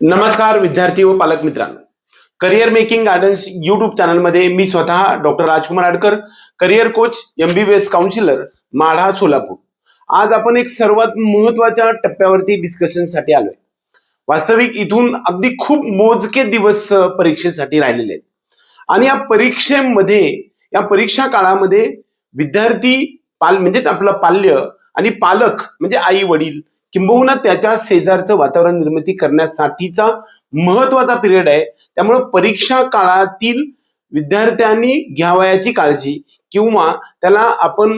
नमस्कार विद्यार्थी व पालक मित्रांनो, करिअर मेकिंग गायडन्स यूट्यूब चॅनलमध्ये मी स्वतः doctor Rajkumar Adkar, career coach, MBBS counsellor, Madha, Solapur. आज आपण एक सर्वात महत्वाच्या टप्प्यावरती डिस्कशनसाठी आलोय. वास्तविक इथून अगदी खूप मोजके दिवस परीक्षेसाठी राहिलेले आहेत आणि या परीक्षा काळामध्ये विद्यार्थी म्हणजेच आपलं पाल्य आणि पालक म्हणजे आई वडील किंबहुना त्याच्या शेजारचं वातावरण निर्मिती करण्यासाठीचा महत्वाचा पिरियड आहे. त्यामुळे परीक्षा काळातील विद्यार्थ्यांनी घ्यावयाची काळजी किंवा त्याला आपण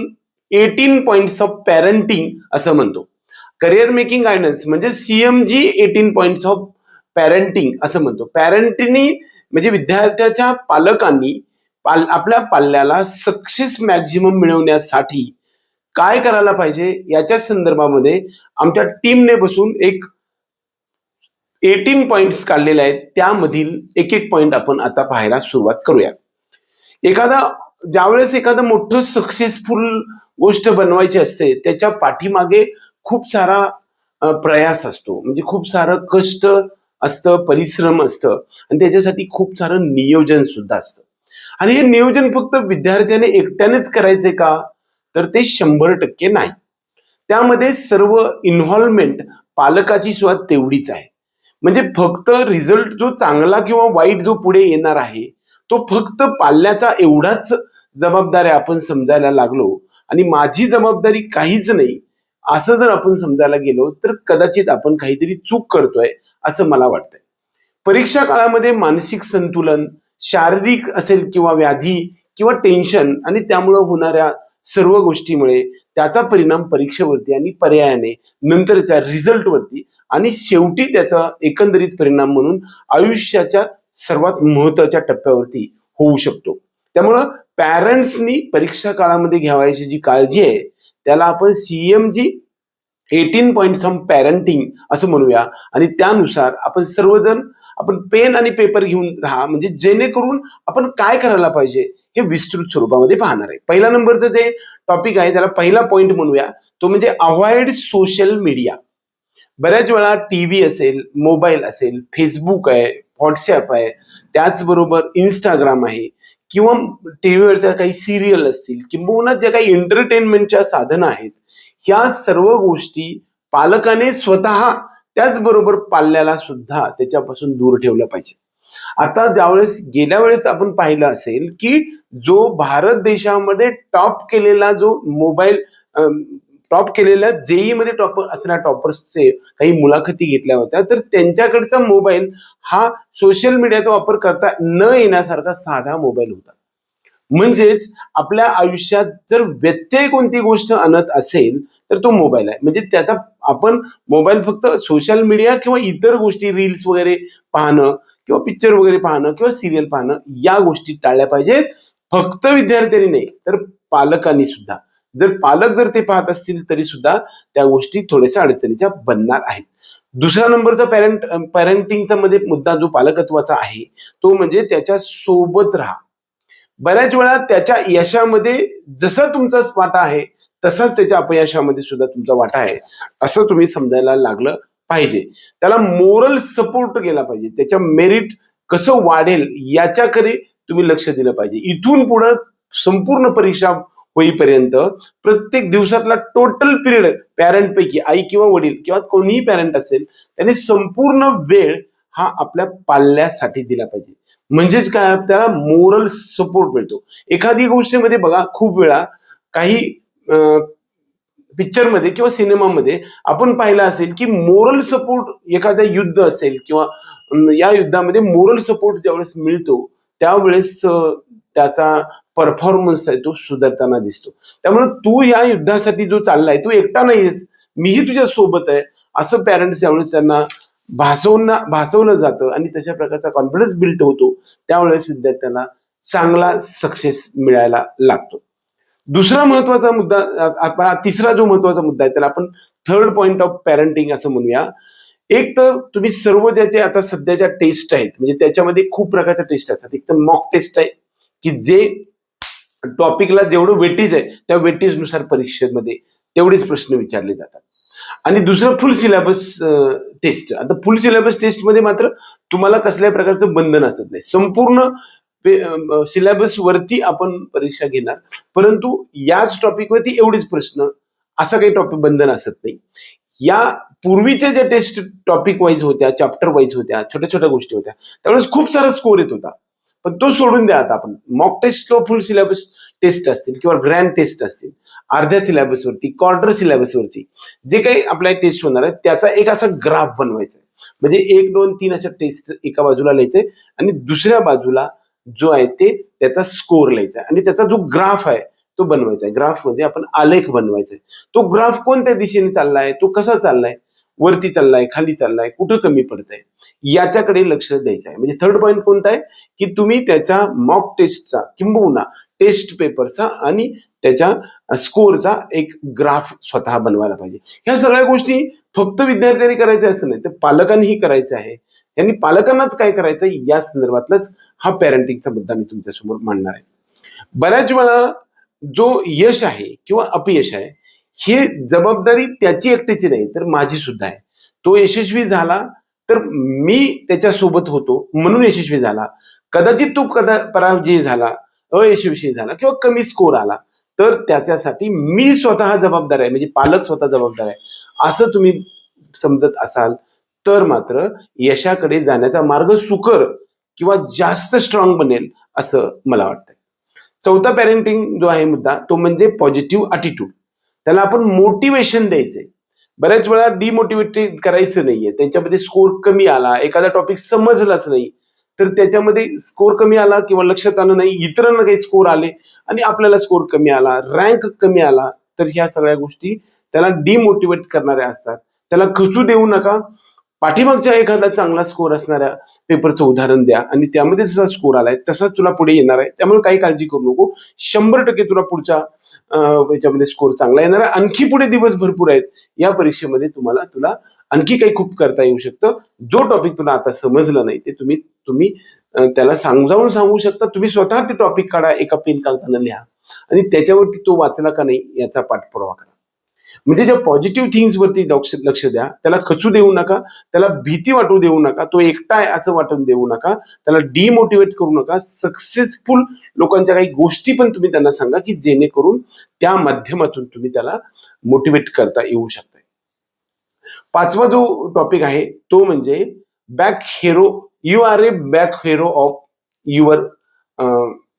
18 पॉइंट्स ऑफ पॅरेंटिंग असं म्हणतो. करिअर मेकिंग गायडन्स म्हणजे CMG 18 पॉइंट्स ऑफ पॅरेंटिंग असं म्हणतो. पॅरेंटिंनी म्हणजे विद्यार्थ्याच्या पालकांनी आपल्या पाल्याला सक्सेस मॅक्झिमम मिळवण्यासाठी काय करायला पाहिजे याच्या संदर्भामध्ये आमच्या टीमने बसून एक 18 पॉइंट्स काढलेले आहेत. त्यामधील एक एक पॉइंट आपण आता पाहायला सुरुवात करूया. ज्यावेळेस एखादं मोठं सक्सेसफुल गोष्ट बनवायची असते त्याच्या पाठीमागे खूप सारा प्रयास असतो, म्हणजे खूप सारं कष्ट असतं, परिश्रम असतं आणि त्याच्यासाठी खूप सारं नियोजन सुद्धा असतं. आणि हे नियोजन फक्त विद्यार्थ्याने एकट्यानेच करायचंय का, तर ते 100% नाही. त्यामध्ये सर्व इन्व्हॉल्वमेंट पालकाची सुद्धा तेवढीच आहे. म्हणजे फक्त रिझल्ट जो चांगला किंवा वाईट जो पुढे येणार आहे तो फक्त पाल्याचा एवढाच जबाबदार आहे आपण समजायला लागलो आणि माझी जबाबदारी काहीच नाही असं जर आपण समजायला गेलो तर कदाचित आपण काहीतरी चूक करतोय असं मला वाटतंय. परीक्षा काळामध्ये मानसिक संतुलन, शारीरिक असेल किंवा व्याधी किंवा टेन्शन आणि त्यामुळे होणाऱ्या सर्व गोष्टीमुळे त्याचा परिणाम परीक्षेवरती आणि पर्यायाने नंतरच्या रिझल्टवरती आणि शेवटी त्याचा एकंदरीत परिणाम म्हणून आयुष्याच्या सर्वात महत्वाच्या टप्प्यावरती होऊ शकतो. त्यामुळं पॅरेंट्सनी परीक्षा काळामध्ये घ्यावायची जी काळजी आहे त्याला आपण CMG 18 पॉइंट्स ऑफ पॅरेंटिंग असं म्हणूया आणि त्यानुसार आपण सर्वजण पेन आणि पेपर घेऊन राहा, म्हणजे जेणेकरून आपण काय करायला पाहिजे हे विस्तृत स्वरूपामध्ये पाहणार आहे. पहिला नंबरचं जे टॉपिक आहे त्याला पहिला पॉइंट म्हणूया, तो म्हणजे अवॉइड सोशल मीडिया. बऱ्याच वेळा TV असेल, मोबाईल असेल, फेसबुक आहे, व्हॉट्सअप आहे, त्याचबरोबर इंस्टाग्राम आहे किंवा टीव्हीवरच्या काही सिरियल असतील किंवा ज्या काही एंटरटेनमेंटच्या साधनं आहेत, ह्या सर्व गोष्टी पालकाने स्वतः त्याचबरोबर पाल्याला सुद्धा त्याच्यापासून दूर ठेवलं पाहिजे. आता गेल्या वेळेस आपण पाहिलं असेल की जो भारत देशामध्ये टॉप केलेला जो मोबाईल टॉप केलेल्या JEE मध्ये असणाऱ्या टॉपर्सचे काही मुलाखती घेतल्या होत्या, तर त्यांच्याकडचा मोबाईल हा सोशल मीडियाचा वापर करता न येण्यासारखा साधा मोबाईल होता. म्हणजेच आपल्या आयुष्यात जर व्यत्यय कोणती गोष्ट आणत असेल तर तो मोबाईल आहे. म्हणजे त्याचा आपण मोबाईल फक्त सोशल मीडिया किंवा इतर गोष्टी रील्स वगैरे पाहणं किंवा पिक्चर वगैरे पाहणं किंवा सिरियल पाहणं या गोष्टी टाळल्या पाहिजेत. फक्त विद्यार्थ्यांनी नाही तर पालकांनी सुद्धा. पालक ते पाहत असतील तरी सुद्धा त्या गोष्टी थोड्याशा अडचणीच्या बनणार आहेत. दुसरा नंबरचा पॅरेंटिंगचा मध्ये मुद्दा जो पालकत्वाचा आहे तो म्हणजे त्याच्या सोबत राहा. बऱ्याच वेळा त्याच्या यशामध्ये जसा तुमचा वाटा आहे तसाच त्याच्या अपयशामध्ये सुद्धा तुमचा वाटा आहे असं तुम्ही समजायला लागलं पाहिजे. त्याला मोरल सपोर्ट केला पाहिजे. त्याच्या मेरिट कसं वाढेल याच्याकडे तुम्ही लक्ष दिलं पाहिजे. इथून पुढे संपूर्ण परीक्षा होईपर्यंत प्रत्येक दिवसातला टोटल पिरियड पॅरेंट पैकी आई किंवा वडील किंवा कोणीही पॅरेंट असेल त्याने संपूर्ण वेळ हा आपल्या पाल्यासाठी दिला पाहिजे. म्हणजेच काय, त्याला मोरल सपोर्ट मिळतो. एखादी गोष्टीमध्ये बघा, खूप वेळा काही पिक्चरमध्ये किंवा सिनेमामध्ये आपण पाहिलं असेल की मोरल सपोर्ट, एखादं युद्ध असेल किंवा या युद्धामध्ये मोरल सपोर्ट ज्यावेळेस मिळतो त्यावेळेस त्याचा परफॉर्मन्स आहे तो सुधारताना दिसतो. त्यामुळे तू या युद्धासाठी जो चाललाय तू एकटा नाहीयेस, मीही तुझ्या सोबत आहे असं पॅरेंट्स ज्यावेळेस त्यांना भासवलं जातं आणि तशा प्रकारचा कॉन्फिडन्स बिल्ड होतो त्यावेळेस विद्यार्थ्यांना चांगला सक्सेस मिळायला लागतो. दुसरा महत्वाचा मुद्दा, तिसरा जो महत्वाचा मुद्दा आहे त्याला आपण थर्ड पॉइंट ऑफ पॅरेंटिंग असं म्हणूया. एक तर तुम्ही सर्व ज्याचे आता सध्याच्या टेस्ट आहेत म्हणजे त्याच्यामध्ये खूप प्रकारच्या टेस्ट असतात. एक तर मॉक टेस्ट आहे की जे टॉपिकला जेवढं वेटेज आहे त्या वेटेज नुसार परीक्षेमध्ये तेवढेच प्रश्न विचारले जातात. आणि दुसरं फुल सिलेबस टेस्ट. आता फुल सिलेबस टेस्ट मध्ये मात्र तुम्हाला कसल्याही प्रकारचं बंधन असत नाही, संपूर्ण सिलेबस वरती आपण परीक्षा घेणार, परंतु याच टॉपिकवरती एवढेच प्रश्न, असं काही टॉपिक बंधन असत नाही. या पूर्वीच्या ज्या टेस्ट टॉपिक वाईज होत्या, चॅप्टर वाईज होत्या, छोट्या छोट्या गोष्टी होत्या, त्यावेळेस खूप सारा स्कोर येत होता, पण तो सोडून द्या. आता आपण मॉक टेस्ट किंवा फुल सिलेबस टेस्ट असतील किंवा ग्रँड टेस्ट असतील, अर्ध्या सिलेबसवरती, क्वार्टर सिलेबसवरती जे काही आपल्या टेस्ट होणार आहे त्याचा एक असा ग्राफ बनवायचा आहे. म्हणजे 1, 2, 3 अशा टेस्ट एका बाजूला लिहायचे आणि दुसऱ्या बाजूला जो आहे ते त्याचा स्कोर लिहायचा आणि त्याचा जो ग्राफ आहे तो बनवायचा आहे. ग्राफ मध्ये आपण आलेख बनवायचा आहे. तो ग्राफ कोणत्या दिशेने चाललाय, तो कसा चाललाय, वरती चाललाय, खाली चाललाय, कुठं कमी पडतंय, याच्याकडे लक्ष द्यायचं आहे. म्हणजे थर्ड पॉईंट कोणता आहे की तुम्ही त्याच्या मॉक टेस्टचा किंबहुना टेस्ट पेपरचा आणि त्याच्या स्कोरचा एक ग्राफ स्वतः बनवायला पाहिजे. ह्या सगळ्या गोष्टी फक्त विद्यार्थ्यांनी करायचं असं नाही, तर पालकांनीही करायचं आहे. त्यांनी पालकांनाच काय करायचं या संदर्भातलाच हा पॅरेंटिंगचा मुद्दा मी तुमच्यासमोर मांडणार आहे. बऱ्याच वेळा जो यश आहे किंवा अपयश आहे, हे जबाबदारी त्याची एकट्याची नाही तर माझी सुद्धा आहे. तो यशस्वी झाला तर मी त्याच्यासोबत होतो म्हणून यशस्वी झाला. कदाचित तो पराजय झाला, अयशस्वी झाला किंवा कमी स्कोर आला तर त्याच्यासाठी मी स्वतः जबाबदार आहे, म्हणजे पालक स्वतः जबाबदार आहे, असं तुम्ही समजत असाल तर मात्र यशाकडे जाण्याचा मार्ग सुकर किंवा जास्त स्ट्रॉंग बनेल असं मला वाटतं. चौथा पॅरेंटिंग जो आहे मुद्दा तो म्हणजे पॉझिटिव्ह अटिट्यूड. त्याला आपण मोटिवेशन द्यायचंय. बऱ्याच वेळा डिमोटिवेटेड करायचं नाहीये. त्यांच्यामध्ये स्कोर कमी आला, एखादा टॉपिक समजलाच नाही तर त्याच्यामध्ये स्कोर कमी आला किंवा लक्षात आलं नाही, इतरांना काही स्कोर आले आणि आपल्याला स्कोर कमी आला, रँक कमी आला, तर ह्या सगळ्या गोष्टी त्याला डिमोटिवेट करणाऱ्या असतात. त्याला खचू देऊ नका. पाठीमागच्या एखादा चांगला स्कोर असणाऱ्या पेपरचं उदाहरण द्या आणि त्यामध्ये जसा स्कोर आलाय तसाच तुला पुढे येणार आहे, त्यामुळे काही काळजी करू नको. 100% तुला पुढच्या याच्यामध्ये स्कोर चांगला येणार आहे. आणखी पुढे दिवस भरपूर आहेत. या परीक्षेमध्ये तुला आणखी काही खूप करता येऊ शकतं. जो टॉपिक तुला आता समजला नाही ते तुम्ही त्याला समजावून सांगू शकता. तुम्ही स्वतः ते टॉपिक काढा, एका पेन कागदानं लिहा आणि त्याच्यावरती तो वाचला का नाही याचा पाठपुरावा करा. म्हणजे ज्या पॉझिटिव्ह थिंग्स वरती लक्ष द्या. त्याला खचू देऊ नका, त्याला भीती वाटू देऊ नका, तो एकटा आहे असं वाटून देऊ नका, त्याला डिमोटिवेट करू नका. सक्सेसफुल लोकांच्या काही गोष्टी पण तुम्ही त्यांना सांगा की जेणेकरून त्या माध्यमातून तुम्ही त्याला मोटिवेट करता येऊ शकता. पाचवा जो टॉपिक आहे तो म्हणजे back hero. You are a back hero of your,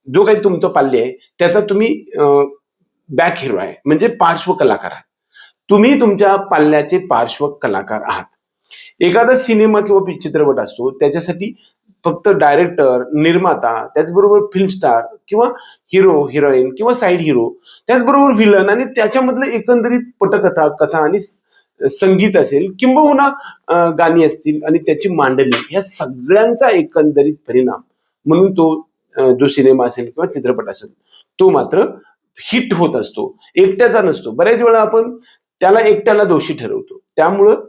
जो काही तुमचं पाल्य आहे त्याचा तुम्ही बॅक हिरो आहे, म्हणजे पार्श्व कलाकार आहात. तुम्ही तुमच्या पाल्याचे पार्श्व कलाकार आहात. एखादा सिनेमा किंवा चित्रपट असतो त्याच्यासाठी फक्त डायरेक्टर, निर्माता, त्याचबरोबर फिल्म स्टार किंवा हिरो, हिरोईन किंवा साईड हिरो, त्याचबरोबर विलन आणि त्याच्यामधलं एकंदरीत पटकथा, कथा आणि संगीत असेल किंबहुना गाणी असतील आणि त्याची मांडणी, ह्या सगळ्यांचा एकंदरीत परिणाम म्हणून तो जो सिनेमा असेल किंवा चित्रपट असेल तो मात्र हिट होत असतो, एकट्याचा नसतो. बऱ्याच वेळा आपण त्याला एकट्याला दोषी ठरवतो. त्यामुळं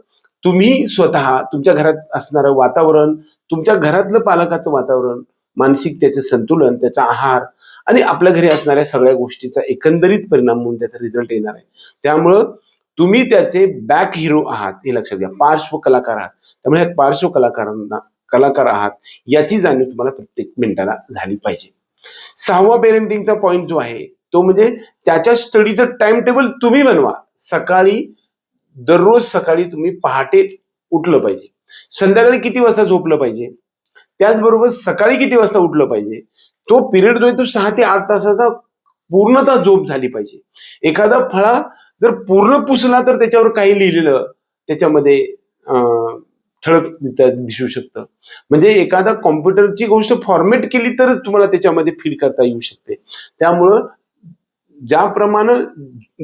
तुम्ही स्वतः तुमच्या घरात असणारं वातावरण, तुमच्या घरातलं पालकाचं वातावरण, मानसिकतेचं संतुलन, त्याचा आहार आणि आपल्या घरी असणाऱ्या सगळ्या गोष्टीचा एकंदरीत परिणाम म्हणून त्याचा रिझल्ट येणार आहे. त्यामुळं तुम्ही त्याचे बॅक हिरो आहात हे लक्षात घ्या, पार्श्व कलाकार आहात. त्यामुळे पार्श्व कलाकार आहात याची जाणीव तुम्हाला प्रत्येक मिनिटाला झाली पाहिजे. सहावा पेरेंटिंगचा पॉइंट जो आहे तो म्हणजे त्याच्या स्टडीचं टाइम टेबल तुम्ही बनवा. दररोज सकाळी तुम्ही पहाटे उठलं पाहिजे, संध्याकाळी किती वाजता झोपलं पाहिजे, त्याचबरोबर सकाळी किती वाजता उठलं पाहिजे. तो पिरियड जो आहे तो 6 ते 8 तासाचा पूर्णतः झोप झाली पाहिजे. एखादा फळा जर पूर्ण पुसला तर त्याच्यावर काही लिहिलेलं त्याच्यामध्ये ठळक दिसू शकतं. म्हणजे एखादा कॉम्प्युटरची गोष्ट फॉर्मॅट केली तरच तुम्हाला त्याच्यामध्ये फीड करता येऊ शकते. त्यामुळं ज्याप्रमाणे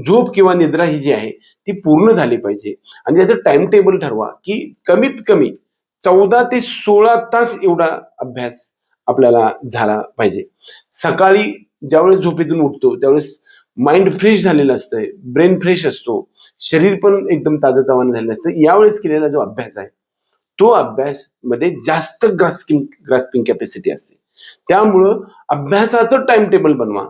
झोप किंवा निद्रा ही जी आहे ती पूर्ण झाली पाहिजे आणि त्याचं टाइम टेबल ठरवा की कमीत कमी 14 ते 16 तास एवढा अभ्यास आपल्याला झाला पाहिजे. सकाळी ज्यावेळेस झोपेतून उठतो त्यावेळेस माइंड फ्रेश झालेलं असतंय, ब्रेन फ्रेश असतो, शरीर पण एकदम ताजंतवानं झालेलं असतं. यावेळेस केलेला जो अभ्यास आहे तो अभ्यास मध्ये जास्त ग्रास्पिंग कॅपॅसिटी असते. त्यामुळं अभ्यासाचं टाइम टेबल बनवा.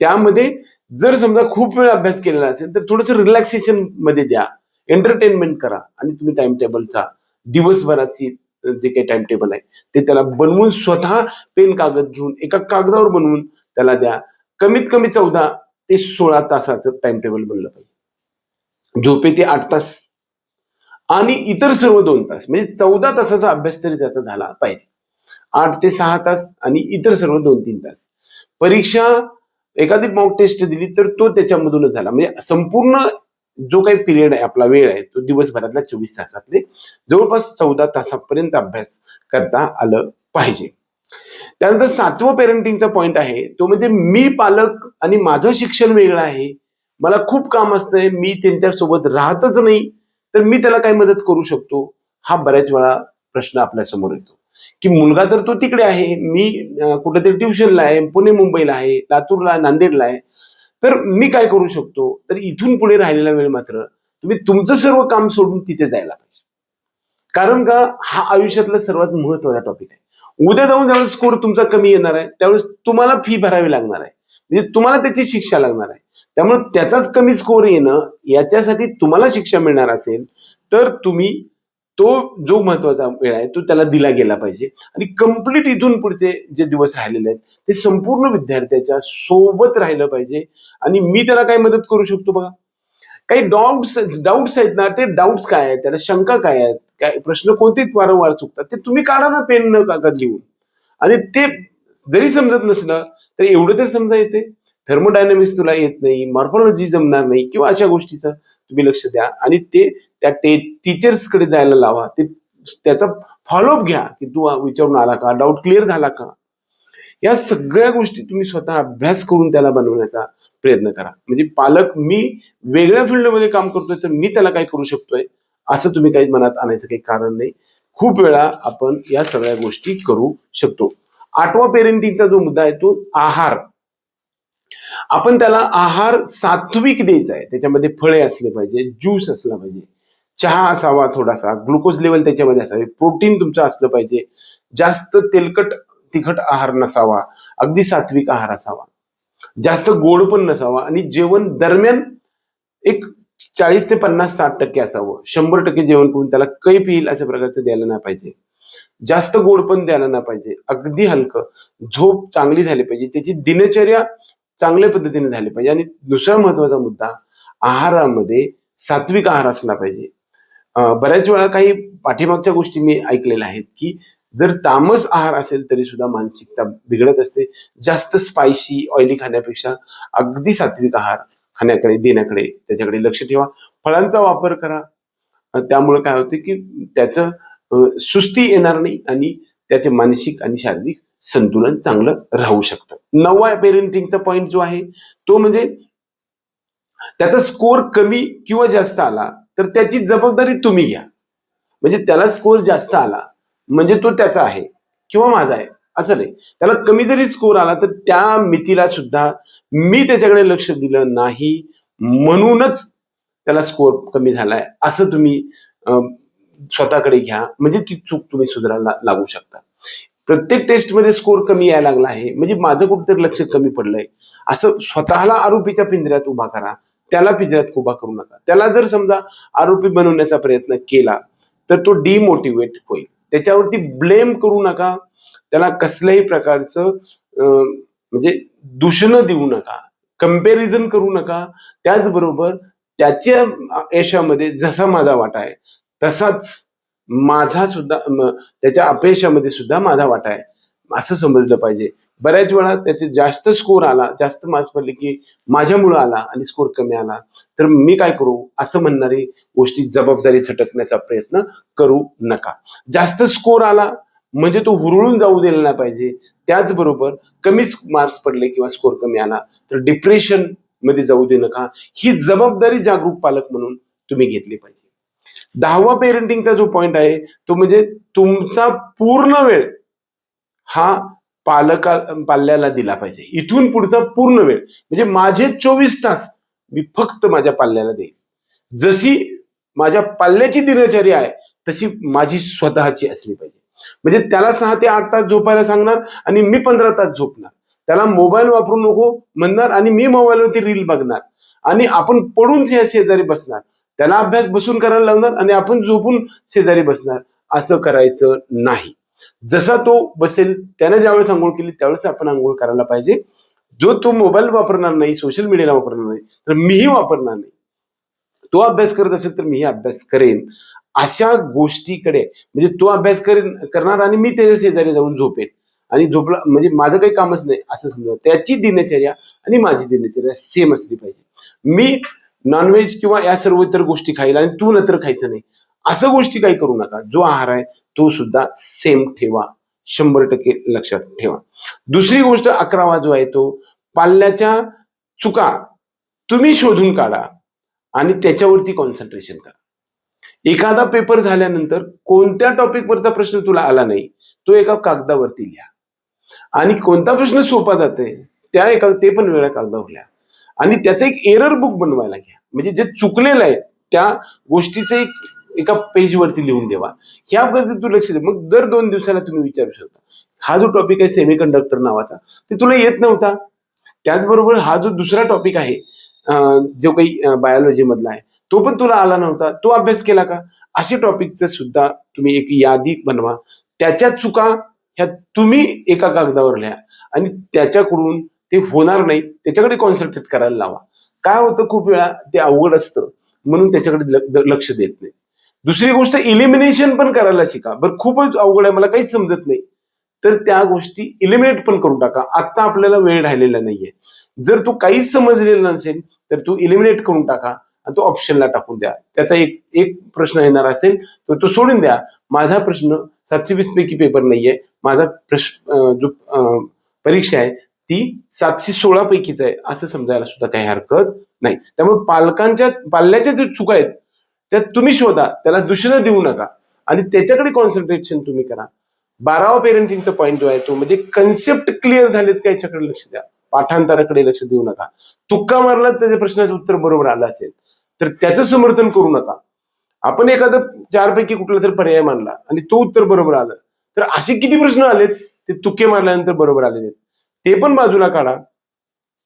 त्यामध्ये जर समजा खूप वेळ अभ्यास केलेला असेल तर थोडंसं रिलॅक्सेशन मध्ये द्या. एंटरटेनमेंट करा आणि तुम्ही टाइम टेबलचा दिवसभराची जे काही टाइम टेबल आहे ते त्याला बनवून स्वतः पेन कागद घेऊन एका कागदावर बनवून त्याला द्या. कमीत कमी 14 ते 16 तासाचं टाइम टेबल बनलं पाहिजे. झोपेचे 8 तास आणि इतर सर्व 2 तास, म्हणजे 14 तासाचा अभ्यास तरी त्याचा झाला पाहिजे. 8 ते 6 तास आणि इतर सर्व 2-3 तास. परीक्षा एखादी मॉक टेस्ट दिली तर तो त्याच्यामधूनच झाला. म्हणजे संपूर्ण जो काही पिरियड आहे, आपला वेळ आहे, तो दिवसभरातल्या 24 तासातले जवळपास 14 तासापर्यंत अभ्यास करता आलं पाहिजे. त्यानंतर 7वं पेरेंटिंगचा पॉइंट आहे तो म्हणजे मी पालक आणि माझं शिक्षण वेगळं आहे. मला खूप काम असतंय, मी त्यांच्यासोबत राहतच नाही, तर मी त्याला काय मदत करू शकतो? हा बऱ्याच वेळा प्रश्न आपल्या समोर येतो की मुलगा तर तो तिकडे आहे, मी कुठेतरी ट्युशनला आहे, पुणे मुंबईला आहे, लातूरला, नांदेडला आहे, तर मी काय करू शकतो? तर इथून पुढे राहिलेला वेळ मात्र तुम्ही तुमचं सर्व काम सोडून तिथे जायला पाहिजे. कारण का हा आयुष्यातला सर्वात महत्वाचा टॉपिक आहे. उद्या जाऊन ज्यावेळेस स्कोर तुमचा कमी येणार आहे त्यावेळेस तुम्हाला फी भरावी लागणार आहे, म्हणजे तुम्हाला त्याची शिक्षा लागणार आहे. त्यामुळे त्याचाच कमी स्कोर येणं याच्यासाठी तुम्हाला शिक्षा मिळणार असेल तर तुम्ही तो जो महत्वाचा वेळ आहे तो त्याला दिला गेला पाहिजे. आणि कम्प्लीट इथून पुढचे जे दिवस राहिलेले आहेत ते संपूर्ण विद्यार्थ्याच्या सोबत राहिलं पाहिजे. आणि मी त्याला काय मदत करू शकतो बघा, काही डाऊट्स आहेत ना, ते डाऊट्स काय आहेत, त्याला शंका काय आहेत, काय प्रश्न कोणते वारंवार चुकतात ते तुम्ही काढा ना पेन न कागद लिहून. आणि ते जरी समजत नसलं तर एवढं तरी समजा येते, थर्मोडायनामिक्स तुला येत नाही, मॉर्फॉलॉजी जमणार नाही किंवा अशा गोष्टीचं तुम्ही लक्ष द्या आणि ते त्या टीचर्सकडे जायला लावा. ते त्याचा फॉलोअप घ्या की तू विचारून आला का, डाऊट क्लिअर झाला का. या सगळ्या गोष्टी तुम्ही स्वतः अभ्यास करून त्याला बनवण्याचा प्रयत्न करा. म्हणजे पालक मी वेगळ्या फील्डमध्ये काम करतोय तर मी त्याला काय करू शकतोय असं तुम्ही काही मनात आणायचं काही कारण नाही. खूप वेळा आपण या सगळ्या गोष्टी करू शकतो. 8वा पेरेंटिंगचा जो मुद्दा आहे तो आहार. आपण त्याला आहार सात्विक द्यायचा आहे. त्याच्यामध्ये फळे असले पाहिजे, ज्यूस असला पाहिजे, चहा असावा, थोडासा ग्लुकोज लेवल त्याच्यामध्ये असावे, प्रोटीन तुमचं असलं पाहिजे, जास्त तेलकट तिखट आहार नसावा, अगदी सात्विक आहार असावा, जास्त गोड पण नसावा आणि जेवण दरम्यान एक 40 ते 50-60% असावं. 100% जेवण करून त्याला कैप येईल अशा प्रकारचं द्यायला नाही पाहिजे. जास्त गोड पण द्यायला नाही पाहिजे. अगदी हलकं. झोप चांगली झाली पाहिजे, त्याची दिनचर्या चांगल्या पद्धतीने झाली पाहिजे. आणि दुसरा महत्वाचा मुद्दा, आहारामध्ये सात्विक आहार असला पाहिजे. बऱ्याच वेळा काही पाठीमागच्या गोष्टी मी ऐकलेल्या आहेत की जर तामस आहार असेल तरी सुद्धा मानसिकता बिघडत असते. जास्त स्पायसी ऑइली खाण्यापेक्षा अगदी सात्विक आहार खाण्याकडे देण्याकडे त्याच्याकडे लक्ष ठेवा. फळांचा वापर करा. त्यामुळे काय होते की त्याचं सुस्ती येणार नाही आणि त्याचे मानसिक आणि शारीरिक संतुलन चांगलं राहू शकतं. 9वा पेरेंटिंगचा पॉइंट जो आहे तो म्हणजे त्याचा स्कोर कमी किंवा जास्त आला तर त्याची जबाबदारी तुम्ही घ्या. म्हणजे त्याला स्कोर जास्त आला म्हणजे तो त्याचा आहे किंवा माझा आहे असं नाही. त्याला कमी जरी स्कोर आला तर त्या मितीला सुद्धा मी त्याच्याकडे लक्ष दिलं नाही म्हणूनच त्याला स्कोर कमी झालाय असं तुम्ही स्वतःकडे घ्या. म्हणजे ती चूक तुम्ही सुधारायला लागू शकता. प्रत्येक टेस्टमध्ये स्कोर कमी यायला लागला आहे म्हणजे माझं कुठेतरी लक्ष कमी पडलंय असं स्वतःला आरोपीच्या पिंजऱ्यात उभा करा. त्याला पिंजऱ्यात उभा करू नका. त्याला जर समजा आरोपी बनवण्याचा प्रयत्न केला तर तो डिमोटिवेट होईल. त्याच्यावरती ब्लेम करू नका. त्याला कसल्याही प्रकारचं म्हणजे दूषणं देऊ नका, कंपॅरिझन करू नका. त्याचबरोबर त्याच्या यशामध्ये जसा माझा वाटा आहे तसाच माझा सुद्धा त्याच्या अपयशामध्ये सुद्धा माझा वाटा आहे असं समजलं पाहिजे. बऱ्याच वेळा त्याचे जास्त स्कोर आला, जास्त मार्क्स पडले की माझ्यामुळं आला आणि स्कोर कमी आला तर मी काय करू असं म्हणणारी गोष्टी जबाबदारी झटकण्याचा प्रयत्न करू नका. जास्त स्कोर आला म्हणजे तो हुरळून जाऊ दिला नाही पाहिजे. त्याचबरोबर कमी मार्क्स पडले किंवा स्कोर कमी आला तर डिप्रेशन मध्ये जाऊ दे नका. ही जबाबदारी जागरूक पालक म्हणून तुम्ही घेतली पाहिजे. 10वा पेरेंटिंगचा जो पॉइंट आहे तो म्हणजे तुमचा पूर्ण वेळ हा पाल्याला दिला पाहिजे. इथून पुढचा पूर्ण वेळ म्हणजे माझे 24 तास मी फक्त माझ्या पाल्याला देईन. जशी माझ्या पाल्याची दिनचर्या आहे तशी माझी स्वतःची असली पाहिजे. म्हणजे त्याला 6 ते 8 तास झोपायला सांगणार आणि मी 15 तास झोपणार. त्याला मोबाईल वापरू नको म्हणणार आणि मी मोबाईलवरती रील बघणार आणि आपण पडून शेजारी बसणार. त्याला अभ्यास बसून करायला लावणार आणि आपण झोपून शेजारी बसणार, असं करायचं नाही. जसा तो बसेल त्याने ज्यावेळेस आंघोळ केली त्यावेळेस आपण आंघोळ करायला पाहिजे. जो तो मोबाईल वापरणार नाही, सोशल मीडियाला वापरणार नाही, तर मीही वापरणार नाही. तो अभ्यास करत असेल तर मीही अभ्यास करेन. अशा गोष्टीकडे म्हणजे तो अभ्यास करणार आणि मी त्याच्या शेजारी जाऊन झोपेन आणि झोपला म्हणजे माझं काही कामच नाही असं समजा. त्याची दिनचर्या आणि माझी दिनचर्या सेम असली पाहिजे. मी नॉनव्हेज किंवा या सर्व इतर गोष्टी खाईल आणि तू नंतर खायचं नाही, असं गोष्टी काही करू नका. जो आहार आहे तो सुद्धा सेम ठेवा, 100% लक्षात ठेवा. दुसरी गोष्ट 11वा जो आहे तो पाल्याच्या चुका तुम्ही शोधून काढा आणि त्याच्यावरती कॉन्सन्ट्रेशन करा. एखादा पेपर झाल्यानंतर कोणत्या टॉपिकवरचा प्रश्न तुला आला नाही तो एका कागदावरती लिहा आणि कोणता प्रश्न सोपा जाते ते पण वेगळ्या कागदावर लिहा आणि त्याचं एक एरर बुक बनवायला घ्या. म्हणजे जे चुकलेलं आहे त्या गोष्टीचं एका पेजवरती लिहून ठेवा. ह्या पद्धतीत तू लक्ष दे. मग दर 2 दिवसाला तुम्ही विचारू शकता, हा जो टॉपिक आहे सेमीकंडक्टर नावाचा ते तुला येत नव्हता. त्याचबरोबर हा जो दुसरा टॉपिक आहे जो काही बायोलॉजी मधला आहे तो पण तुला आला नव्हता, तो अभ्यास केला का? अशा टॉपिकचं सुद्धा तुम्ही एक यादी बनवा. त्याच्या चुका ह्या तुम्ही एका कागदावर लिहा आणि त्याच्याकडून ते होणार नाही त्याच्याकडे कॉन्सन्ट्रेट करायला लावा. काय होतं खूप वेळा ते अवघड असतं म्हणून त्याच्याकडे लक्ष देत नाही. दुसरी गोष्ट इलिमिनेशन पण करायला शिका. बरं खूपच अवघड आहे मला काहीच समजत नाही तर त्या गोष्टी इलिमिनेट पण करून टाका. आता आपल्याला वेळ राहिलेला नाहीये. जर तू काहीच समजलेला नसेल तर तू इलिमिनेट करून टाका आणि तो ऑप्शनला टाकून द्या. त्याचा एक प्रश्न येणार असेल तर तो सोडून द्या. माझा प्रश्न 720 पैकी पेपर नाहीये, माझा प्रश्न जो परीक्षा आहे ती 716 पैकीच आहे असं समजायला सुद्धा काही हरकत नाही. त्यामुळे पाल्याच्या ज्या चुका आहेत त्या तुम्ही शोधा, त्याला दुसरं देऊ नका आणि त्याच्याकडे कॉन्सन्ट्रेशन तुम्ही करा. 12वा पेरेंटिंगचा पॉईंट जो आहे तो म्हणजे कन्सेप्ट क्लिअर झालेत का याच्याकडे लक्ष द्या, पाठांतराकडे लक्ष देऊ नका. तुक्का मारला त्याच्या प्रश्नाचं उत्तर बरोबर आलं असेल तर त्याचं समर्थन करू नका. आपण एखादं 4 पैकी कुठला तरी पर्याय मांडला आणि तो उत्तर बरोबर आलं तर असे किती प्रश्न आलेत ते तुक्के मारल्यानंतर बरोबर आलेले ते पण बाजूला काढा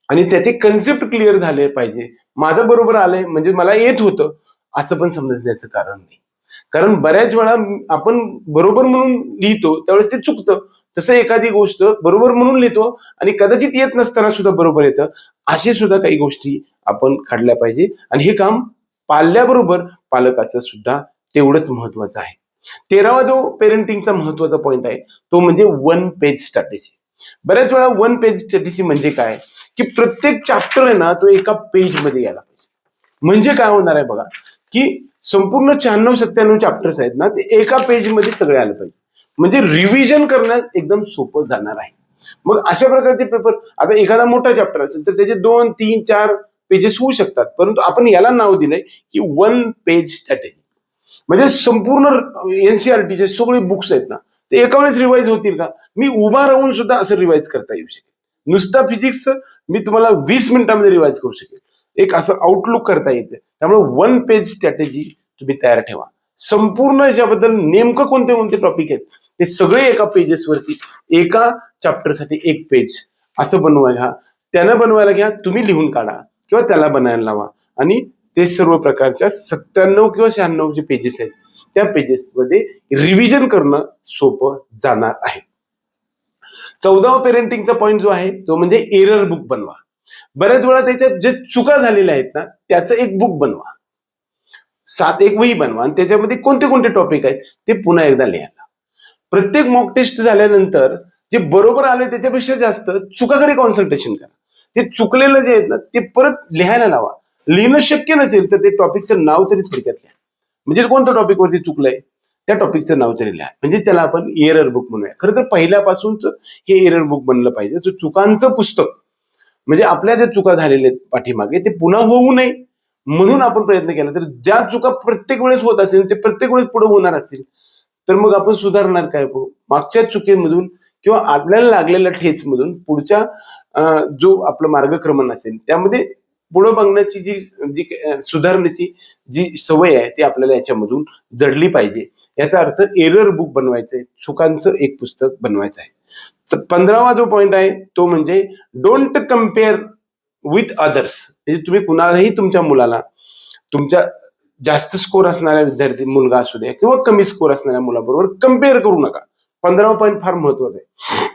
आणि त्याचे कन्सेप्ट क्लिअर झाले पाहिजे. माझं बरोबर आलंय म्हणजे मला येत होतं असं पण समजण्याचं कारण नाही. कारण बऱ्याच वेळा आपण बरोबर म्हणून लिहितो त्यावेळेस ते चुकतं. तसं एखादी गोष्ट बरोबर म्हणून लिहितो आणि कदाचित येत नसताना सुद्धा बरोबर येतं. असे सुद्धा काही गोष्टी आपण काढल्या पाहिजे आणि हे काम पाल्याबरोबर पालकाचं सुद्धा तेवढंच महत्वाचं आहे. 13वा जो पेरेंटिंगचा महत्वाचा पॉईंट आहे तो म्हणजे 1 पेज स्ट्रॅटेजी. बऱ्याच वेळा 1 पेज स्ट्रॅटेजी म्हणजे काय की प्रत्येक चॅप्टर आहे ना तो एका पेज मध्ये यायला पाहिजे. म्हणजे काय होणार आहे बघा की संपूर्ण 96-97 चॅप्टर्स आहेत ना ते एका पेज मध्ये सगळे आले पाहिजे. म्हणजे रिव्हिजन करण्यास एकदम सोपं जाणार आहे. मग अशा प्रकारचे पेपर आता एखादा मोठा चॅप्टर असेल तर त्याचे 2, 3, 4 पेजेस होऊ शकतात, परंतु आपण याला नाव दिलंय की 1 पेज स्ट्रॅटेजी. म्हणजे संपूर्ण एनसीआरटीचे सगळे बुक्स आहेत ना ते एका वेळेस रिवाइज होतील का? मी उभा राहून सुद्धा असं रिवाइज करता येऊ शकेल. नुसता फिजिक्स मी तुम्हाला 20 मिनिटांमध्ये रिवाइज करू शकेल. एक असं आउटलुक करता येते. त्यामुळे 1 पेज स्ट्रॅटेजी तुम्ही तयार ठेवा. संपूर्ण याच्याबद्दल नेमकं कोणते कोणते टॉपिक आहेत ते सगळे एका पेजेसवरती एका चॅप्टरसाठी 1 पेज असं बनवायला त्यानं बनवायला घ्या. तुम्ही लिहून काढा किंवा त्याला बनायला लावा आणि ते सर्व प्रकारच्या 97 किंवा 96 जे पेजेस आहेत त्या पेजेसमध्ये रिव्हिजन करणं सोपं जाणार आहे. 14वा पेरेंटिंगचा पॉईंट जो आहे तो म्हणजे एरर बुक बनवा. बऱ्याच वेळा त्याच्यात जे चुका झालेल्या आहेत ना त्याचं एक बुक बनवा, 1 वही बनवा आणि त्याच्यामध्ये कोणते कोणते टॉपिक आहेत ते पुन्हा एकदा लिहायला. प्रत्येक मॉक टेस्ट झाल्यानंतर जे बरोबर आले त्याच्यापेक्षा जास्त चुकाकडे कॉन्सन्ट्रेशन करा. ते चुकलेलं जे आहेत ना ते परत लिहायला लावा. लिहिणं शक्य नसेल तर ते टॉपिकचं नाव तरी थोडक्यात लिहा. म्हणजे कोणत्या टॉपिकवरती चुकलंय त्या टॉपिकचं नाव तरी लिहा. म्हणजे त्याला आपण एरर बुक म्हणूया. खरं तर पहिल्यापासूनच हे एरर बुक बनलं पाहिजे. चुकांचं पुस्तक म्हणजे आपल्या ज्या चुका झालेल्या आहेत पाठीमागे ते पुन्हा होऊ नये म्हणून आपण प्रयत्न केला. तर ज्या चुका प्रत्येक वेळेस होत असेल ते प्रत्येक वेळेस पुढे होणार असतील तर मग आपण सुधारणार काय? मागच्या चुकीमधून किंवा आपल्याला लागलेल्या ठेचमधून पुढच्या जो आपलं मार्गक्रमण असेल त्यामध्ये पुढे बघण्याची जी सुधारण्याची जी सवय आहे ती आपल्याला याच्यामधून जडली पाहिजे. याचा अर्थ एरर बुक बनवायचंय, चुकांचं एक पुस्तक बनवायचं आहे. 15वा जो पॉइंट आहे तो म्हणजे डोंट कम्पेअर विथ अदर्स. म्हणजे तुम्ही कुणालाही तुमच्या मुलाला तुमच्या जास्त स्कोर असणाऱ्या विद्यार्थी मुलगा असू द्या किंवा कमी स्कोर असणाऱ्या मुलाबरोबर कम्पेअर करू नका. 15वा पॉईंट फार महत्वाचा आहे.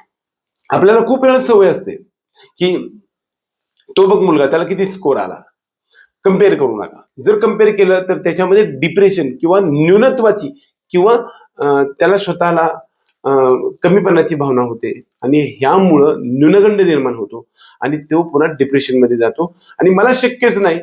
आपल्याला खूप वेळा सवय असते की तो बघ मुलगा, त्याला किती स्कोर आला, कम्पेअर करू नका. जर कम्पेअर केलं तर त्याच्यामध्ये डिप्रेशन किंवा न्यूनत्वाची किंवा त्याला स्वतःला कमीपणाची भावना होते आणि ह्यामुळं न्यूनगंड निर्माण होतो आणि तो पुन्हा डिप्रेशन मध्ये जातो आणि मला शक्यच नाही,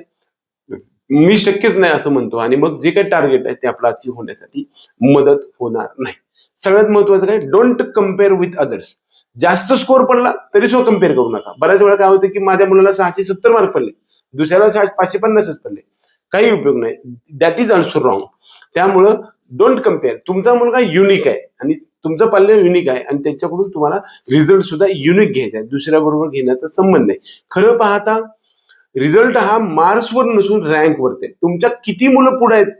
मी शक्यच नाही असं म्हणतो आणि मग जे काही टार्गेट आहे ते आपलं अचीव्ह होण्यासाठी मदत होणार नाही. सगळ्यात महत्वाचं काय, डोंट कम्पेअर विथ अदर्स. जास्त स्कोर पडला तरी सुद्धा कम्पेअर करू नका. बऱ्याच वेळा काय होतं की माझ्या मुलाला 670 मार्क पडले, दुसऱ्याला 550च पडले, काही उपयोग नाही. That is also wrong. त्यामुळं डोंट कम्पेअर. तुमचा मुलगा युनिक आहे आणि तुमचं पाल्य युनिक आहे आणि त्याच्याकडून तुम्हाला रिझल्ट सुद्धा युनिक घ्यायचा आहे, दुसऱ्या बरोबर घेण्याचा संबंध नाही. खरं पाहता रिझल्ट हा मार्क्सवर नसून रँकवरती आहे. तुमच्या किती मुलं पुढे आहेत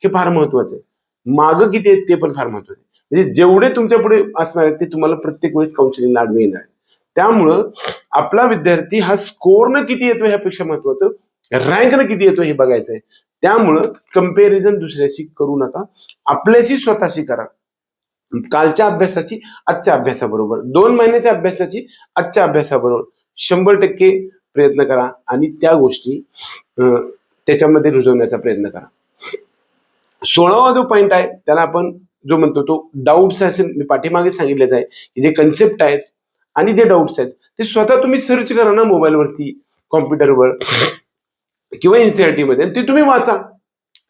हे फार महत्वाचं आहे, मागं किती आहेत ते पण फार महत्वाचं आहे. म्हणजे जेवढे तुमच्या पुढे असणार आहेत ते तुम्हाला प्रत्येक वेळेस काउन्सिलिंगला आडवे येणार आहे. त्यामुळं आपला विद्यार्थी हा स्कोरनं किती येतो ह्यापेक्षा महत्वाचं रँकनं किती येतो हे बघायचं आहे. त्यामुळं कंपॅरिझन दुसऱ्याशी करू नका, आपल्याशी स्वतःशी करा. कालच्या अभ्यासाची आजच्या अभ्यासाबरोबर, 2 महिन्याच्या अभ्यासाची आजच्या अभ्यासाबरोबर 100% प्रयत्न करा आणि त्या गोष्टी त्याच्यामध्ये रुजवण्याचा प्रयत्न करा. 16वा जो पॉइंट आहे त्याला आपण जो म्हणतो तो डाऊट्स असेल. मी पाठीमागे सांगितलेच आहे की जे कन्सेप्ट आहेत आणि जे डाऊट्स आहेत ते स्वतः तुम्ही सर्च करा ना मोबाईलवरती, कॉम्प्युटरवर किंवा एनसीईआरटी मध्ये, ते तुम्ही वाचा.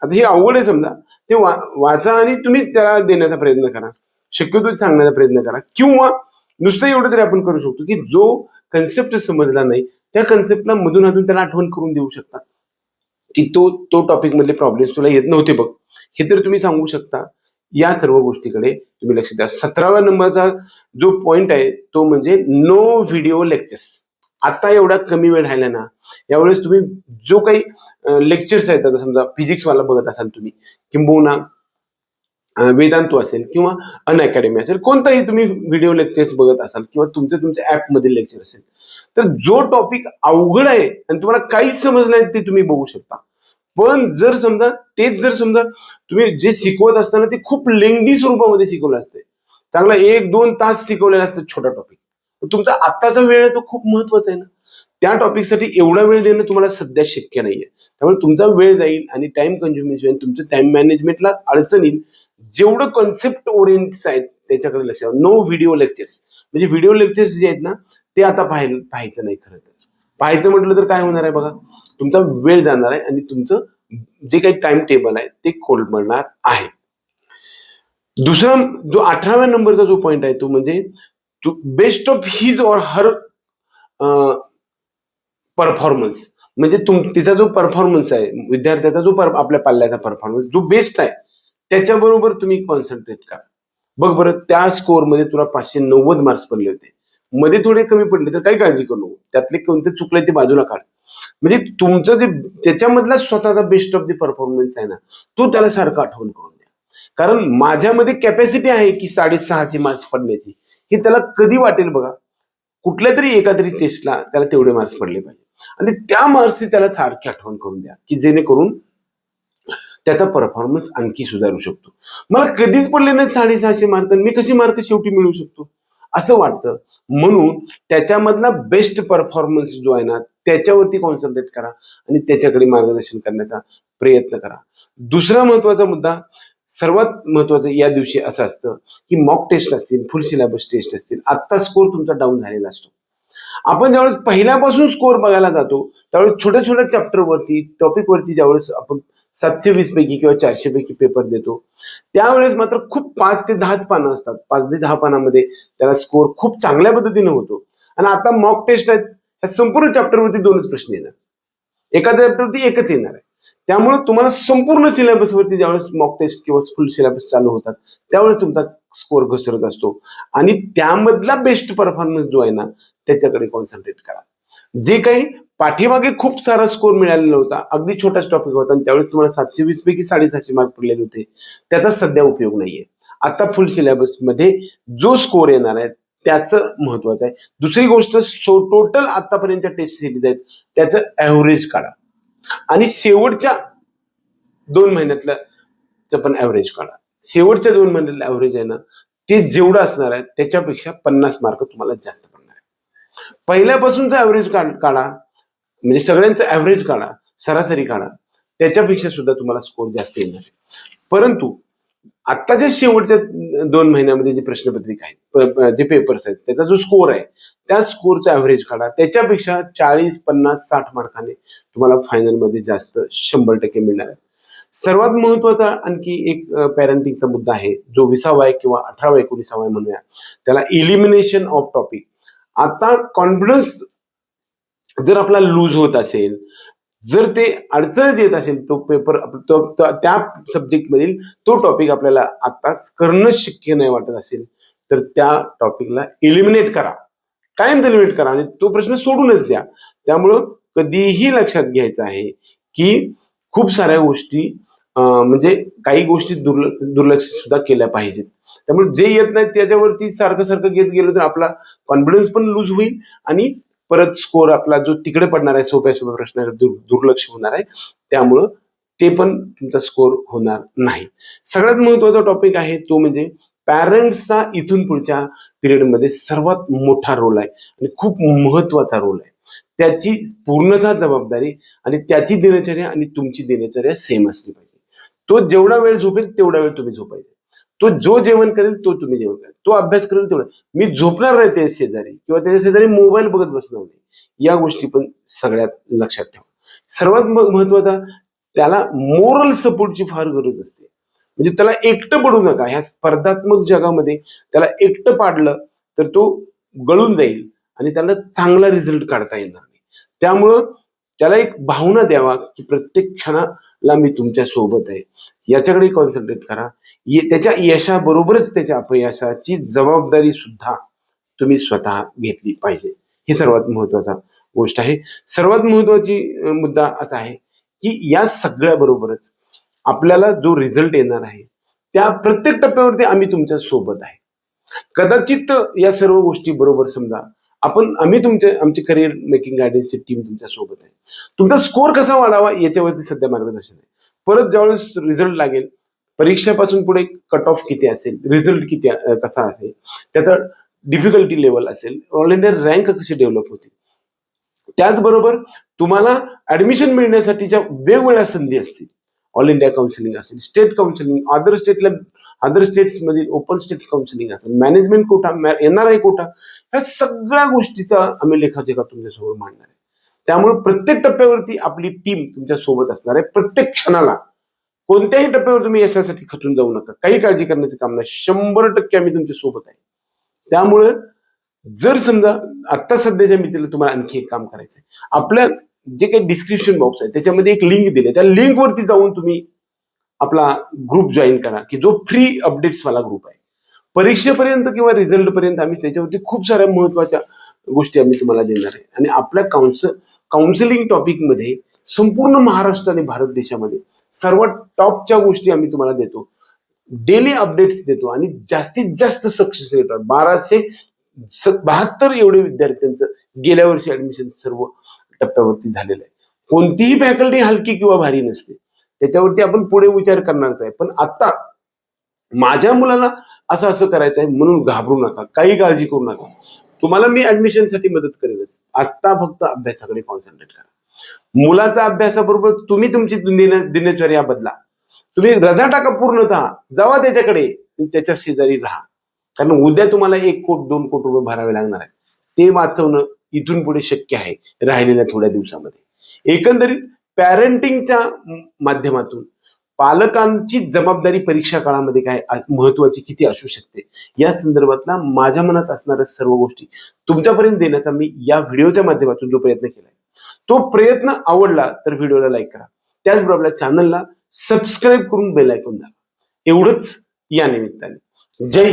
आता हे अवघड आहे समजा, ते वाचा आणि तुम्ही त्याला देण्याचा प्रयत्न करा, शक्यतो सांगण्याचा प्रयत्न करा. किंवा नुसतं एवढं तरी आपण करू शकतो की जो कन्सेप्ट समजला नाही त्या कन्सेप्टला मधून अधून त्याला आठवण करून देऊ शकता की तो टॉपिक मधले प्रॉब्लेम्स तुला येत नव्हते बघ, हे तर तुम्ही सांगू शकता. या सर्व गोष्टीकडे तुम्ही लक्ष द्या. 17व्या नंबरचा जो पॉइंट आहे तो म्हणजे नो व्हिडिओ लेक्चर्स. आता एवढा कमी वेळ राहिला ना, यावेळेस तुम्ही जो काही लेक्चर्स आहेत, आता समजा फिजिक्स वाला बघत असाल तुम्ही, किंबहुना वेदांतो असेल किंवा अन अकॅडमी असेल, कोणताही तुम्ही व्हिडिओ लेक्चर्स बघत असाल किंवा तुमच्या ऍप मध्ये लेक्चर असेल, तर जो टॉपिक अवघड आहे आणि तुम्हाला काहीच समजलं नाही ते तुम्ही बघू शकता. पण जर समजा तुम्ही जे शिकवत असताना ते खूप लेंदी स्वरूपामध्ये शिकवलं असते, चांगला 1-2 तास शिकवलेला असतं छोटा टॉपिक, तुमचा आत्ताचा वेळ आहे तो खूप महत्वाचा आहे ना. त्या टॉपिकसाठी एवढा वेळ देणं तुम्हाला सध्या शक्य नाहीये. त्यामुळे तुमचा वेळ जाईल आणि टाइम कन्झ्युमेशन होईल, तुमचं टाइम मॅनेजमेंटला अडचण येईल. जेवढं कॉन्सेप्ट ओरिएंटेड आहेत त्याच्याकडे लक्ष द्या. नो व्हिडिओ लेक्चर्स, म्हणजे व्हिडिओ लेक्चर्स जे आहेत ना ते आता पाहायचं नाही. खरं तर पाहायचं म्हटलं तर काय होणार आहे बघा, तुमचा वेळ जाणार आहे आणि तुमचं जे काही टाइम टेबल आहे ते कोलमडणार आहे. दुसरा जो 18व्या नंबरचा जो पॉइंट आहे तो म्हणजे best of his or her performance. म्हणजे तिचा जो परफॉर्मन्स आहे, विद्यार्थ्याचा जो आपल्या पाल्याचा परफॉर्मन्स जो बेस्ट आहे त्याच्याबरोबर तुम्ही कॉन्सन्ट्रेट करा. बघ बरं, त्या स्कोअरमध्ये तुला 590 मार्क्स पडले होते, मध्ये थोडे कमी पडले तर काही काळजी करू नको, त्यातले कोणते चुकले ते बाजूला काढ. म्हणजे तुमचं जे त्याच्यामधला स्वतःचा बेस्ट ऑफ द परफॉर्मन्स आहे ना तो त्याला सारखं आठवण करून द्या. कारण माझ्यामध्ये कॅपॅसिटी आहे की 650 मार्क्स पडण्याची, हे त्याला कधी वाटेल बघा, कुठल्या तरी एखादी टेस्टला त्याला तेवढे मार्क्स पडले पाहिजे आणि त्या मार्क्सची त्याला सारखी आठवण करून द्या की जेणेकरून त्याचा परफॉर्मन्स आणखी सुधारू शकतो. मला कधीच पडले नाही 650 मार्क, मी कशी मार्क शेवटी मिळवू शकतो असं वाटतं. म्हणून त्याच्यामधला बेस्ट परफॉर्मन्स जो आहे ना त्याच्यावरती कॉन्सन्ट्रेट करा आणि त्याच्याकडे मार्गदर्शन करण्याचा प्रयत्न करा. दुसरा महत्वाचा मुद्दा, सर्वात महत्वाचं या दिवशी असं असतं की मॉक टेस्ट असतील, फुल सिलेबस टेस्ट असतील, आत्ता स्कोर तुमचा डाऊन झालेला असतो. आपण ज्यावेळेस पहिल्यापासून स्कोर बघायला जातो त्यावेळेस छोट्या छोट्या चॅप्टरवरती, टॉपिकवरती ज्यावेळेस आपण 720 पैकी किंवा 400 पैकी पेपर देतो त्यावेळेस मात्र खूप 5 ते 10 पानं असतात, 5 ते 10 पानामध्ये त्याला स्कोर खूप चांगल्या पद्धतीने होतो. आणि आता मॉक टेस्ट आहेत, ह्या संपूर्ण चॅप्टरवरती 2च प्रश्न येणार, एखाद्या चॅप्टरवरती एकच येणार आहे. त्यामुळे तुम्हाला संपूर्ण सिलेबसवरती ज्यावेळेस मॉक टेस्ट किंवा फुल सिलेबस चालू होतात त्यावेळेस तुमचा स्कोर घसरत असतो आणि त्यामधला बेस्ट परफॉर्मन्स जो आहे ना त्याच्याकडे कॉन्सन्ट्रेट करा. जे काही पाठीमागे खूप सारा स्कोर मिळालेला होता, अगदी छोटाच टॉपिक होता आणि त्यावेळेस तुम्हाला 720 पैकी 750 मार्क पडलेले होते, त्याचा सध्या उपयोग नाहीये. आता फुल सिलेबस मध्ये जो स्कोर येणार आहे त्याचं महत्वाचं आहे. दुसरी गोष्ट, टोटल आतापर्यंतच्या टेस्ट सिरीज आहेत त्याचं ऍव्हरेज काढा आणि शेवटच्या 2 महिन्यातलं पण ऍव्हरेज काढा. शेवटच्या 2 महिन्यातलं ऍव्हरेज आहे ना, ते जेवढं असणार आहे त्याच्यापेक्षा 50 मार्क तुम्हाला जास्त पडणार आहे. पहिल्यापासूनचं ऍव्हरेज काढा, म्हणजे सगळ्यांचं ऍव्हरेज काढा, सरासरी काढा, त्याच्यापेक्षा सुद्धा तुम्हाला स्कोर जास्त येणार आहे. परंतु आत्ताच्या शेवटच्या 2 महिन्यामध्ये जे प्रश्नपत्रिका आहेत, जे पेपर्स आहेत, त्याचा जो स्कोर आहे त्या स्कोरचा ऍव्हरेज काढा, त्याच्यापेक्षा 40, 50, 60 मार्काने तुम्हाला फायनलमध्ये जास्त 100% मिळणार आहे. सर्वात महत्वाचा आणखी एक पॅरेंटिंगचा मुद्दा आहे, जो 20वा आहे किंवा 18वा 19वा आहे म्हणूया, त्याला इलिमिनेशन ऑफ टॉपिक. आता कॉन्फिडन्स जर आपला लूज होत असेल, जर ते अडचणच येत असेल, तो पेपर त्या सब्जेक्ट मधील तो टॉपिक आपल्याला आताच करणं शक्य नाही वाटत असेल, तर त्या टॉपिकला इलिमिनेट करा, टाइम लिमिट करा आणि तो प्रश्न सोडूनच द्या. त्यामुळं कधीही लक्षात घ्यायचं आहे की खूप साऱ्या गोष्टी म्हणजे काही गोष्टी दुर्लक्ष सुद्धा केल्या पाहिजेत. त्यामुळे जे येत नाही त्याच्यावरती सारखं सारखं घेत गेलो तर आपला कॉन्फिडन्स पण लूज होईल आणि परत स्कोर आपला जो तिकडे पडणार आहे, सोप्या सोप्या प्रश्नावर दुर्लक्ष होणार आहे, त्यामुळं ते पण तुमचा स्कोर होणार नाही. सगळ्यात महत्वाचा टॉपिक आहे तो म्हणजे पॅरेंट्सचा इथून पुढच्या पिरियडमध्ये सर्वात मोठा रोल आहे आणि खूप महत्वाचा रोल आहे. त्याची पूर्णतः जबाबदारी आणि त्याची दिनचर्या आणि तुमची दिनचर्या सेम असली पाहिजे. तो जेवढा वेळ झोपेल तेवढा वेळ तुम्ही झोपायचे, तो जो जेवण करेल तो तुम्ही जेवण करेल, तो अभ्यास करेल तेवढं. मी झोपणार नाही त्या शेजारी किंवा त्याच्या शेजारी मोबाईल बघत बसणार नाही, या गोष्टी पण सगळ्यात लक्षात ठेवा. सर्वात महत्वाचा, त्याला मोरल सपोर्टची फार गरज असते. म्हणजे त्याला एकटं पडू नका. ह्या स्पर्धात्मक जगामध्ये त्याला एकटं पाडलं तर तो गळून जाईल आणि त्याला चांगला रिझल्ट काढता येणार नाही. त्यामुळं त्याला एक भावना द्यावा की प्रत्येक क्षणाला मी तुमच्या सोबत आहे, याच्याकडे कॉन्सन्ट्रेट करा. त्याच्या यशाबरोबरच त्याच्या अपयशाची जबाबदारी सुद्धा तुम्ही स्वतः घेतली पाहिजे. ही सर्वात महत्वाचा गोष्ट आहे. सर्वात महत्वाची मुद्दा असा आहे की या सगळ्या बरोबरच आपल्याला जो रिझल्ट येणार आहे त्या प्रत्येक टप्प्यावरती आम्ही तुमच्या सोबत आहे. कदाचित या सर्व गोष्टी बरोबर समजा आम्ही आमची करिअर मेकिंग गायडन्सची टीम तुमच्या सोबत आहे. तुमचा स्कोर कसा वाढावा याच्यावरती सध्या मार्गदर्शन आहे. परत ज्यावेळेस रिझल्ट लागेल, परीक्षेपासून पुढे कट ऑफ किती असेल, रिझल्ट किती कसा असेल, त्याचा डिफिकल्टी लेवल असेल, ऑल इंडिया रँक कशी डेव्हलप होते, त्याचबरोबर तुम्हाला ऍडमिशन मिळण्यासाठीच्या वेगवेगळ्या संधी असतील. ऑल इंडिया काउन्सिलिंग असेल, स्टेट काउन्सिलिंग, अदर स्टेट्स मधील ओपन स्टेट्स काउन्सिलिंग असेल, मॅनेजमेंट कोटा, NRI कोटा, ह्या सगळ्या गोष्टीचा आम्ही लेखाजोखा तुमच्यासमोर मांडणार आहे. त्यामुळे प्रत्येक टप्प्यावरती आपली टीम तुमच्या सोबत असणार आहे. प्रत्येक क्षणाला कोणत्याही टप्प्यावर तुम्ही यशासाठी खचून जाऊ नका, काही काळजी करण्याचं काम नाही. 100% आम्ही तुमच्या सोबत आहे. त्यामुळे जर समजा आता सध्याच्या मितीला तुम्हाला आणखी एक काम करायचंय, आपल्या जे काही डिस्क्रिप्शन बॉक्स आहे त्याच्यामध्ये एक लिंक दिली, त्या लिंक वरती जाऊन तुम्ही आपला ग्रुप जॉईन करा की जो फ्री अपडेट्स वाला ग्रुप आहे. परीक्षेपर्यंत किंवा रिझल्ट पर्यंत आम्ही त्याच्यावरती खूप साऱ्या महत्वाच्या गोष्टी आम्ही तुम्हाला देणार आहे. आणि आपल्या काउन्सिलिंग टॉपिक मध्ये संपूर्ण महाराष्ट्र आणि भारत देशामध्ये सर्वात टॉपच्या गोष्टी आम्ही तुम्हाला देतो, डेली अपडेट्स देतो आणि जास्तीत जास्त सक्सेस रेट 1272 एवढे विद्यार्थ्यांचं गेल्या वर्षी ऍडमिशन सर्व टप्प्यावरती झालेलं आहे. कोणतीही फॅकल्टी हलकी किंवा भारी नसते, त्याच्यावरती आपण पुढे विचार करणारच आहे. पण आता माझ्या मुलाला असं करायचं आहे म्हणून घाबरू नका, काही काळजी करू नका. तुम्हाला मी ऍडमिशनसाठी मदत करेलच. आता फक्त अभ्यासाकडे कॉन्सन्ट्रेट करा. मुलाचा अभ्यासाबरोबर तुम्ही तुमची दिनचर्या बदला. तुम्ही रजा टाका पूर्णतः, जावा त्याच्याकडे, त्याच्या शेजारी राहा. कारण उद्या तुम्हाला 1 कोटी 2 कोटी रुपये भरावे लागणार आहे. ते वाचवणं इथून पुढे शक्य आहे राहिलेल्या थोड्या दिवसामध्ये. एकंदरीत पॅरेंटिंगच्या माध्यमातून पालकांची जबाबदारी परीक्षा काळामध्ये काय महत्वाची किती असू शकते या संदर्भातला माझ्या मनात असणाऱ्या सर्व गोष्टी तुमच्यापर्यंत देण्याचा मी या व्हिडिओच्या माध्यमातून जो प्रयत्न केलाय, तो प्रयत्न आवडला तर व्हिडिओला लाईक करा. त्याचबरोबर चॅनलला सबस्क्राईब करून बेल आयकॉन दाबा. एवढंच या निमित्ताने. जय